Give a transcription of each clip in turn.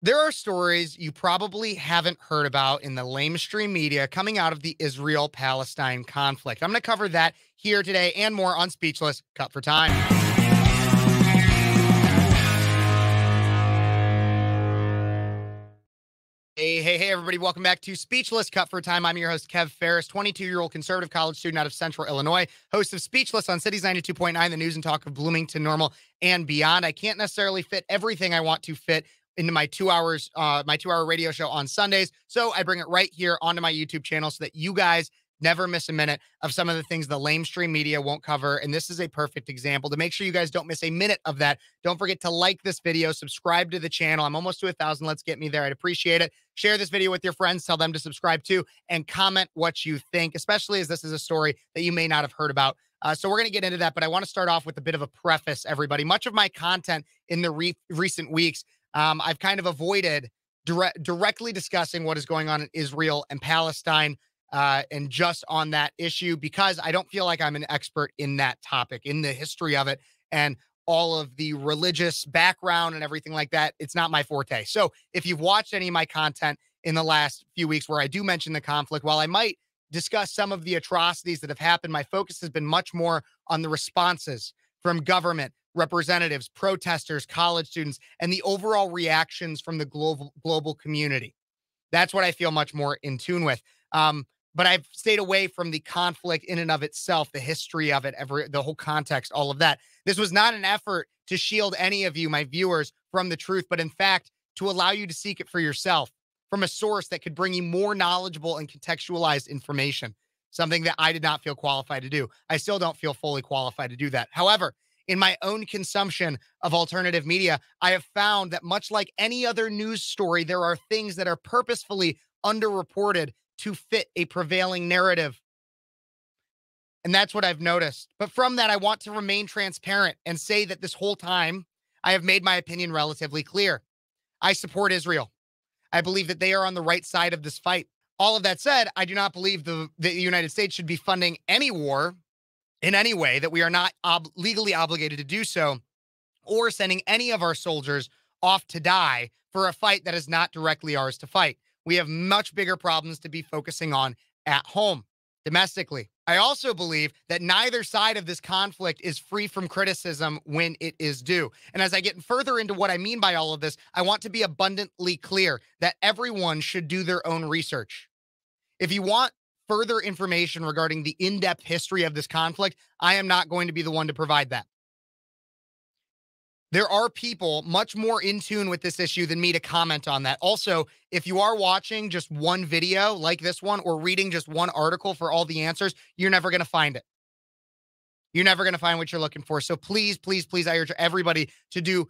There are stories you probably haven't heard about in the lamestream media coming out of the Israel-Palestine conflict. I'm going to cover that here today and more on Speechless. Cut for time. Hey, everybody. Welcome back to Speechless Cut for Time. I'm your host, Kev Phares, 22-year-old conservative college student out of Central Illinois, host of Speechless on Cities 92.9, the news and talk of Bloomington, Normal, and beyond. I can't necessarily fit everything I want to fit into my 2 hours, my 2 hour radio show on Sundays. So I bring it right here onto my YouTube channel so that you guys never miss a minute of some of the things the lamestream media won't cover. And this is a perfect example. To make sure you guys don't miss a minute of that, don't forget to like this video, subscribe to the channel. I'm almost to 1,000. Let's get me there. I'd appreciate it. Share this video with your friends, tell them to subscribe too, and comment what you think, especially as this is a story that you may not have heard about. So we're going to get into that, but I want to start off with a bit of a preface, everybody. Much of my content in the recent weeks, I've kind of avoided directly discussing what is going on in Israel and Palestine, and just on that issue, because I don't feel like I'm an expert in that topic, in the history of it, and all of the religious background and everything like that. It's not my forte. So if you've watched any of my content in the last few weeks where I do mention the conflict, while I might discuss some of the atrocities that have happened, my focus has been much more on the responses from government, representatives, protesters, college students, and the overall reactions from the global community. That's what I feel much more in tune with. But I've stayed away from the conflict in and of itself, the history of it, the whole context, all of that. This was not an effort to shield any of you, my viewers, from the truth, but in fact, to allow you to seek it for yourself from a source that could bring you more knowledgeable and contextualized information, something that I did not feel qualified to do. I still don't feel fully qualified to do that. However, in my own consumption of alternative media, I have found that much like any other news story, there are things that are purposefully underreported to fit a prevailing narrative. And that's what I've noticed. But from that, I want to remain transparent and say that this whole time, I have made my opinion relatively clear. I support Israel. I believe that they are on the right side of this fight. All of that said, I do not believe the United States should be funding any war in any way, that we are not legally obligated to do so, or sending any of our soldiers off to die for a fight that is not directly ours to fight. We have much bigger problems to be focusing on at home, domestically. I also believe that neither side of this conflict is free from criticism when it is due. And as I get further into what I mean by all of this, I want to be abundantly clear that everyone should do their own research. If you want further information regarding the in-depth history of this conflict, I am not going to be the one to provide that. There are people much more in tune with this issue than me to comment on that. Also, if you are watching just one video like this one or reading just one article for all the answers, you're never going to find it. You're never going to find what you're looking for. So please, please, please, I urge everybody to do,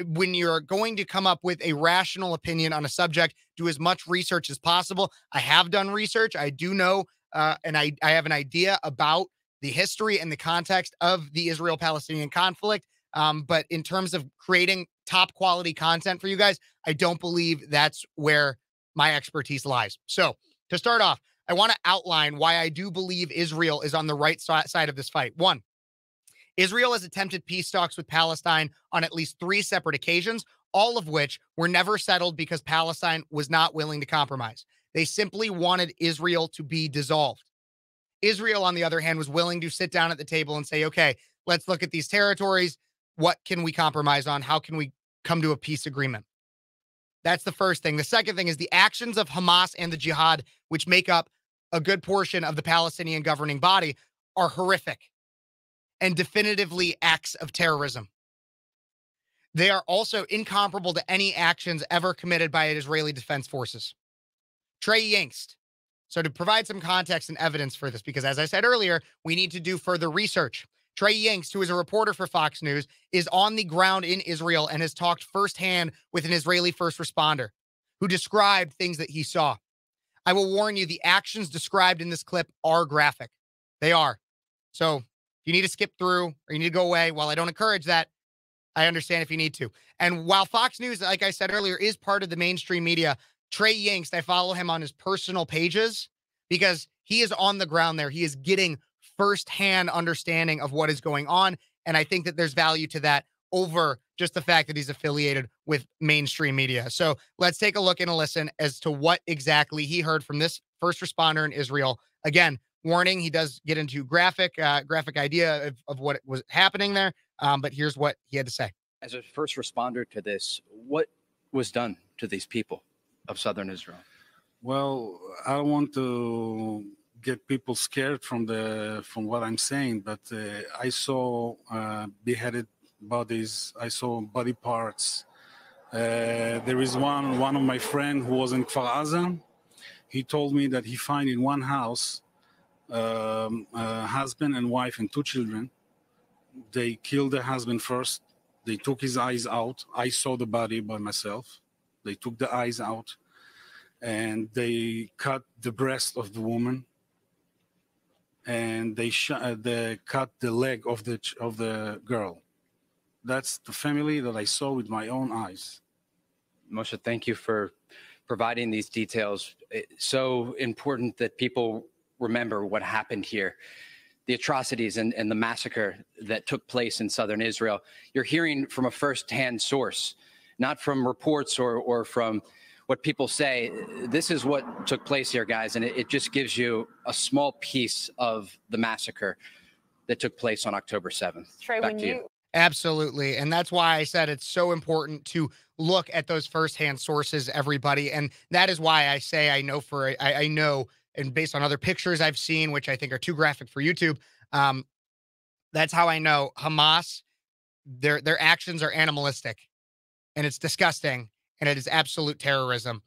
when you're going to come up with a rational opinion on a subject, do as much research as possible. I have done research. I do know, and I have an idea about the history and the context of the Israel-Palestinian conflict. But in terms of creating top quality content for you guys, I don't believe that's where my expertise lies. So to start off, I want to outline why I do believe Israel is on the right side of this fight. One, Israel has attempted peace talks with Palestine on at least 3 separate occasions, all of which were never settled because Palestine was not willing to compromise. They simply wanted Israel to be dissolved. Israel, on the other hand, was willing to sit down at the table and say, okay, let's look at these territories. What can we compromise on? How can we come to a peace agreement? That's the first thing. The second thing is the actions of Hamas and the jihad, which make up a good portion of the Palestinian governing body, are horrific and definitively acts of terrorism. They are also incomparable to any actions ever committed by Israeli Defense Forces. Trey Yingst. So to provide some context and evidence for this, because as I said earlier, we need to do further research. Trey Yingst, who is a reporter for Fox News, is on the ground in Israel and has talked firsthand with an Israeli first responder who described things that he saw. I will warn you, the actions described in this clip are graphic. They are. So if you need to skip through or you need to go away, while I don't encourage that, I understand if you need to. And while Fox News, like I said earlier, is part of the mainstream media, Trey Yingst, I follow him on his personal pages because he is on the ground there. He is getting firsthand understanding of what is going on. And I think that there's value to that over just the fact that he's affiliated with mainstream media. So let's take a look and a listen as to what exactly he heard from this first responder in Israel. Again, warning, he does get into graphic idea of what was happening there. But here's what he had to say. As a first responder to this, what was done to these people of southern Israel? Well, I don't want to get people scared from what I'm saying, but I saw beheaded bodies. I saw body parts. There is one of my friend who was in Phares. He told me that he found in one house a husband and wife and two children. They killed the husband first. They took his eyes out. I saw the body by myself. They took the eyes out, and they cut the breast of the woman, and they cut the leg of the girl. That's the family that I saw with my own eyes. Moshe, thank you for providing these details. It's so important that people remember what happened here, the atrocities and the massacre that took place in southern Israel. You're hearing from a firsthand source, not from reports or from what people say. This is what took place here, guys, and it just gives you a small piece of the massacre that took place on October 7th. Trey, Back to you. Absolutely. And that's why I said it's so important to look at those firsthand sources, everybody. And that is why I say I know, and based on other pictures I've seen, which I think are too graphic for YouTube, that's how I know Hamas, their actions are animalistic, and it's disgusting, and it is absolute terrorism.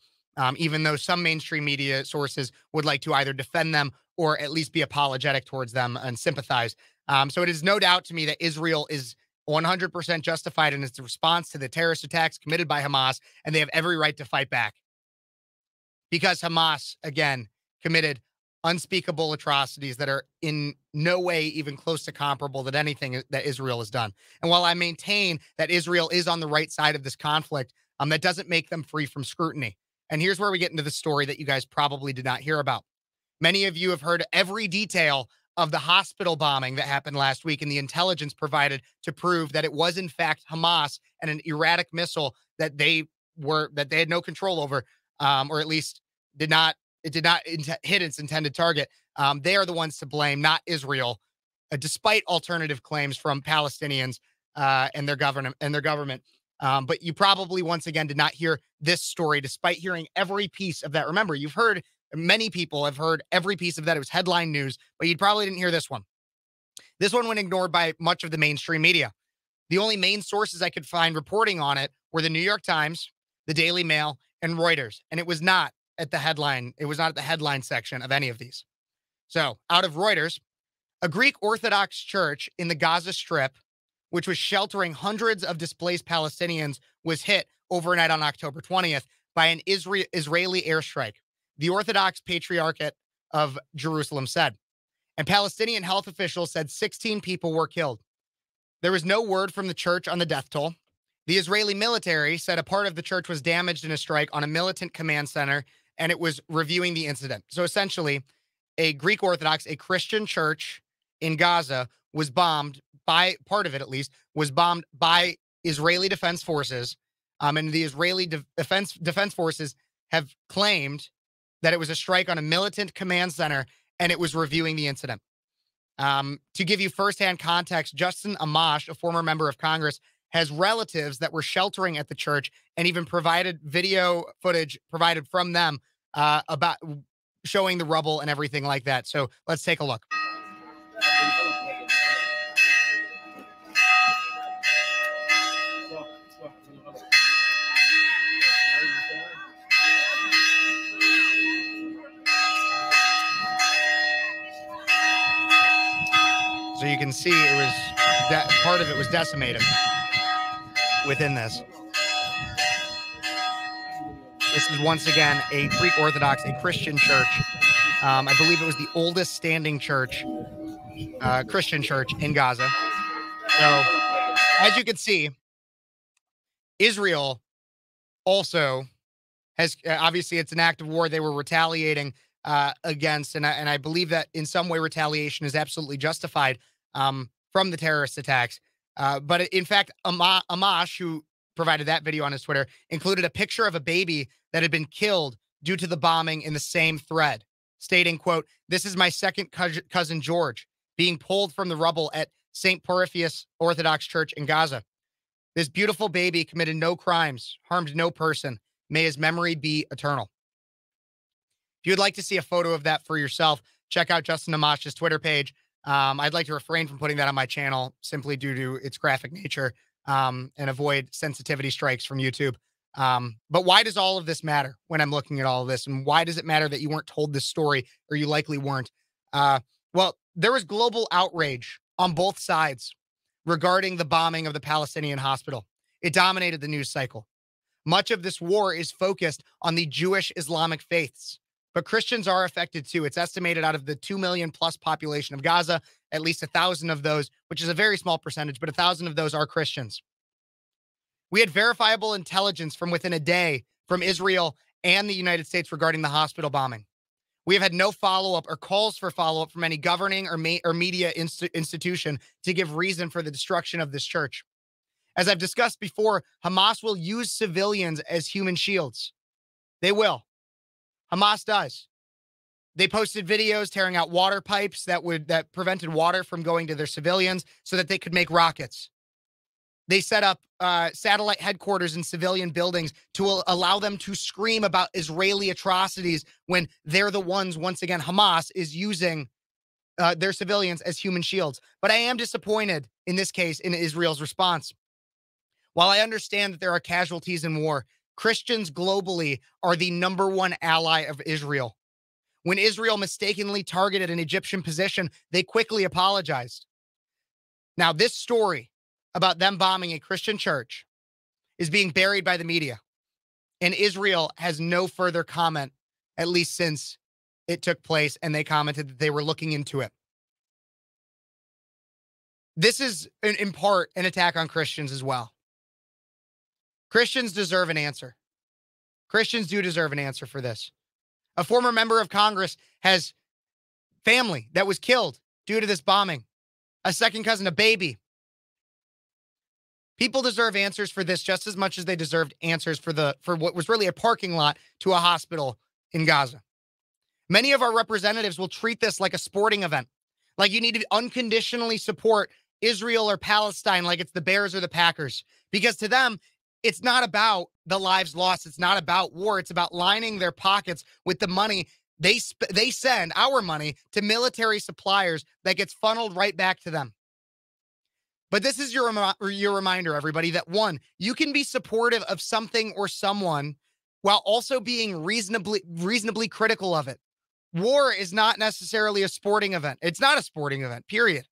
Even though some mainstream media sources would like to either defend them or at least be apologetic towards them and sympathize. So it is no doubt to me that Israel is 100% justified in its response to the terrorist attacks committed by Hamas, and they have every right to fight back. Because Hamas, again, committed unspeakable atrocities that are in no way even close to comparable to anything that Israel has done. And while I maintain that Israel is on the right side of this conflict, that doesn't make them free from scrutiny. And here's where we get into the story that you guys probably did not hear about. Many of you have heard every detail of the hospital bombing that happened last week and the intelligence provided to prove that it was in fact Hamas and an erratic missile that they had no control over, or at least did not hit its intended target. They are the ones to blame, not Israel, despite alternative claims from Palestinians and their government. But you probably once again did not hear this story, despite hearing every piece of that. Remember, many people have heard every piece of that. It was headline news, but you probably didn't hear this one. This one went ignored by much of the mainstream media. The only main sources I could find reporting on it were the New York Times, the Daily Mail, and Reuters. And it was not at the headline. It was not at the headline section of any of these. So out of Reuters, a Greek Orthodox church in the Gaza Strip, which was sheltering hundreds of displaced Palestinians, was hit overnight on October 20th by an Israeli airstrike, the Orthodox Patriarchate of Jerusalem said. And Palestinian health officials said 16 people were killed. There was no word from the church on the death toll. The Israeli military said a part of the church was damaged in a strike on a militant command center, and it was reviewing the incident. So essentially, a Greek Orthodox, a Christian church in Gaza was bombed by, part of it at least, was bombed by Israeli defense forces. And the Israeli defense forces have claimed that it was a strike on a militant command center, and it was reviewing the incident. To give you firsthand context, Justin Amash, a former member of Congress, has relatives that were sheltering at the church and even provided video footage provided from them about showing the rubble and everything like that. So let's take a look. So you can see it was part of it was decimated within this. This is once again a Greek Orthodox, a Christian church. I believe it was the oldest standing church, Christian church in Gaza. So as you can see, Israel also has, obviously it's an act of war. They were retaliating against, and I believe that in some way retaliation is absolutely justified from the terrorist attacks. But in fact, Amash, who provided that video on his Twitter, included a picture of a baby that had been killed due to the bombing in the same thread, stating, quote, "This is my second cousin George being pulled from the rubble at St. Porphyrius Orthodox Church in Gaza. This beautiful baby committed no crimes, harmed no person. May his memory be eternal." If you'd like to see a photo of that for yourself, check out Justin Amash's Twitter page. I'd like to refrain from putting that on my channel simply due to its graphic nature, and avoid sensitivity strikes from YouTube. But why does all of this matter when I'm looking at all of this? And why does it matter that you weren't told this story, or you likely weren't? Well, there was global outrage on both sides regarding the bombing of the Palestinian hospital. It dominated the news cycle. Much of this war is focused on the Jewish Islamic faiths, but Christians are affected too. It's estimated out of the 2 million plus population of Gaza, at least 1,000 of those, which is a very small percentage, but 1,000 of those are Christians. We had verifiable intelligence from within a day from Israel and the United States regarding the hospital bombing. We have had no follow-up or calls for follow-up from any governing or media institution to give reason for the destruction of this church. As I've discussed before, Hamas will use civilians as human shields. They will. Hamas does. They posted videos tearing out water pipes that prevented water from going to their civilians so that they could make rockets. They set up satellite headquarters in civilian buildings to allow them to scream about Israeli atrocities when they're the ones, once again, Hamas is using their civilians as human shields. But I am disappointed in this case in Israel's response. While I understand that there are casualties in war, Christians globally are the #1 ally of Israel. When Israel mistakenly targeted an Egyptian position, they quickly apologized. Now, this story about them bombing a Christian church is being buried by the media, and Israel has no further comment, at least since it took place, and they commented that they were looking into it. This is, in part, an attack on Christians as well. Christians deserve an answer. Christians do deserve an answer for this. A former member of Congress has family that was killed due to this bombing. A second cousin, a baby. People deserve answers for this just as much as they deserved answers for what was really a parking lot to a hospital in Gaza. Many of our representatives will treat this like a sporting event, like you need to unconditionally support Israel or Palestine like it's the Bears or the Packers, because to them, it's not about the lives lost. It's not about war. It's about lining their pockets with the money they send, our money, to military suppliers that gets funneled right back to them. But this is your reminder, everybody, that one, you can be supportive of something or someone while also being reasonably critical of it. War is not necessarily a sporting event. It's not a sporting event, period.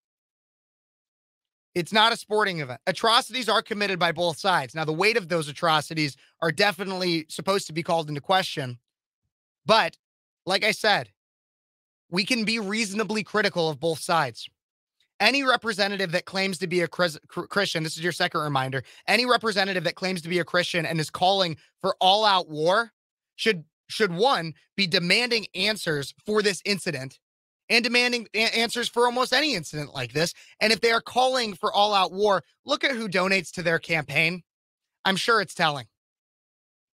It's not a sporting event. Atrocities are committed by both sides. Now, the weight of those atrocities are definitely supposed to be called into question. But, like I said, we can be reasonably critical of both sides. Any representative that claims to be a Christian, this is your second reminder, any representative that claims to be a Christian and is calling for all-out war should one, be demanding answers for this incident and demanding answers for almost any incident like this. And if they are calling for all-out war, look at who donates to their campaign. I'm sure it's telling.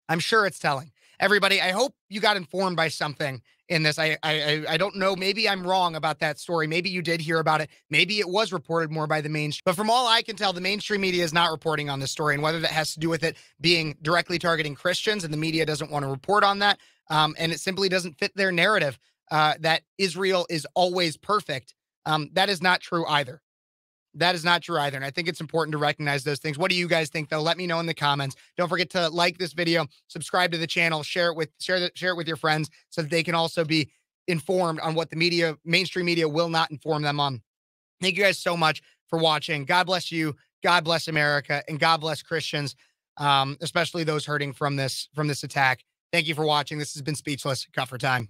I'm sure it's telling. Everybody, I hope you got informed by something in this. I don't know. Maybe I'm wrong about that story. Maybe you did hear about it. Maybe it was reported more by the mainstream. But from all I can tell, the mainstream media is not reporting on this story. And whether that has to do with it being directly targeting Christians and the media doesn't want to report on that, and it simply doesn't fit their narrative that Israel is always perfect, that is not true either. That is not true either. And I think it's important to recognize those things. What do you guys think, though? Let me know in the comments. Don't forget to like this video, subscribe to the channel, share it with your friends so that they can also be informed on what the mainstream media will not inform them on. Thank you guys so much for watching. God bless you. God bless America, and God bless Christians, especially those hurting from this attack. Thank you for watching. This has been Speechless. Cut for time.